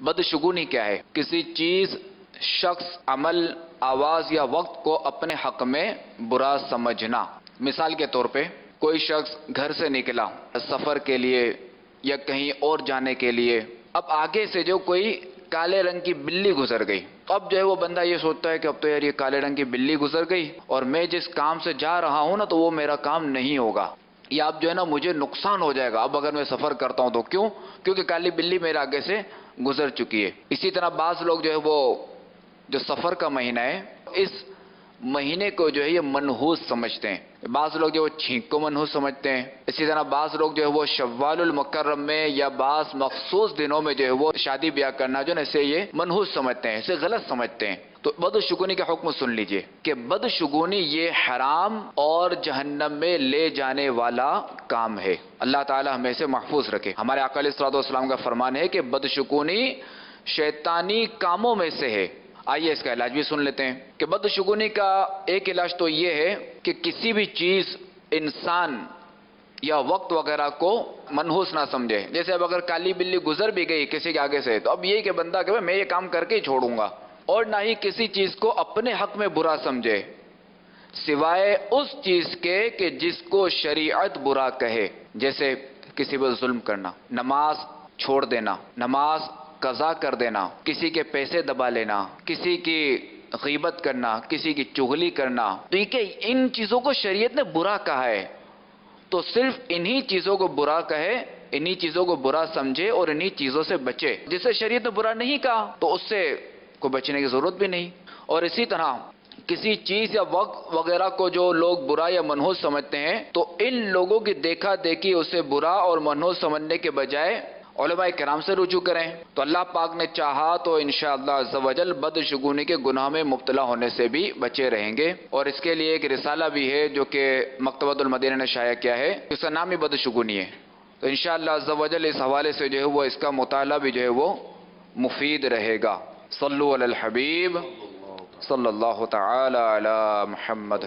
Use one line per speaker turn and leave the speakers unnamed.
بدشگونی کیا ہے؟ کسی چیز، شخص، عمل، آواز یا وقت کو اپنے حق میں برا سمجھنا۔ مثال کے طور پہ کوئی شخص گھر سے نکلا سفر کے لیے یا کہیں اور جانے کے لیے، اب آگے سے جو کوئی کالے رنگ کی بلی گزر گئی، اب جو ہے وہ بندہ یہ سوچتا ہے کہ اب تو یار یہ کالے رنگ کی بلی گزر گئی اور میں جس کام سے جا رہا ہوں نا تو وہ میرا کام نہیں ہوگا، یا اب جو ہے نا مجھے نقصان ہو جائے گا اب اگر میں سفر کرتا ہوں تو۔ کیوں؟ کیونکہ کالی بلی میرے آگے سے گزر چکی ہے۔ اسی طرح بعض لوگ جو ہے وہ جو سفر کا مہینہ ہے اس مہینے کو جو ہے یہ منحوس سمجھتے ہیں، بعض لوگ جو وہ چھینک کو منحوس سمجھتے ہیں، اسی طرح بعض لوگ جو ہے وہ شوال المکرم میں یا بعض مخصوص دنوں میں جو ہے وہ شادی بیاہ کرنا جو ہے اسے یہ منحوس سمجھتے ہیں، اسے غلط سمجھتے ہیں۔ تو بدشگونی کا حکم سن لیجئے کہ بدشگونی یہ حرام اور جہنم میں لے جانے والا کام ہے، اللہ تعالی ہمیں سے محفوظ رکھے۔ ہمارے آقا علیہ الصلوۃ والسلام کا فرمان ہے کہ بدشگونی شیطانی کاموں میں سے ہے۔ آئیے اس کا علاج بھی سن لیتے ہیں کہ بدشگونی کا ایک علاج تو یہ ہے کہ کسی بھی چیز، انسان یا وقت وغیرہ کو منحوس نہ سمجھے۔ جیسے اب اگر کالی بلی گزر بھی گئی کسی کے آگے سے تو اب یہ کہ بندہ کہ میں یہ کام کر کے ہی چھوڑوں گا، اور نہ ہی کسی چیز کو اپنے حق میں برا سمجھے سوائے اس چیز کے کہ جس کو شریعت برا کہے، جیسے کسی پر ظلم کرنا، نماز چھوڑ دینا، نماز قضا کر دینا، کسی کے پیسے دبا لینا، کسی کی غیبت کرنا، کسی کی چغلی کرنا، تو یہ کہ ان چیزوں کو شریعت نے برا کہا ہے تو صرف انہی چیزوں کو برا کہے، انہی چیزوں کو برا سمجھے اور انہی چیزوں سے بچے۔ جسے شریعت نے برا نہیں کہا تو اس سے کو بچنے کی ضرورت بھی نہیں۔ اور اسی طرح کسی چیز یا وقت وغیرہ کو جو لوگ برا یا منحوس سمجھتے ہیں تو ان لوگوں کی دیکھا دیکھی اسے برا اور منحوس سمجھنے کے بجائے علماء کرام سے رجوع کریں تو اللہ پاک نے چاہا تو انشاءاللہ عز و جل بدشگونی کے گناہ میں مبتلا ہونے سے بھی بچے رہیں گے۔ اور اس کے لیے ایک رسالہ بھی ہے جو کہ مکتبۃ المدینہ نے شائع کیا ہے، اس کا نام ہی بدشگونی ہے، تو انشاءاللہ عز و جل اس حوالے سے جو ہے وہ اس کا مطالعہ بھی جو ہے وہ مفید رہے گا۔ صلو علی الحبیب صلی اللہ تعالی علی محمد۔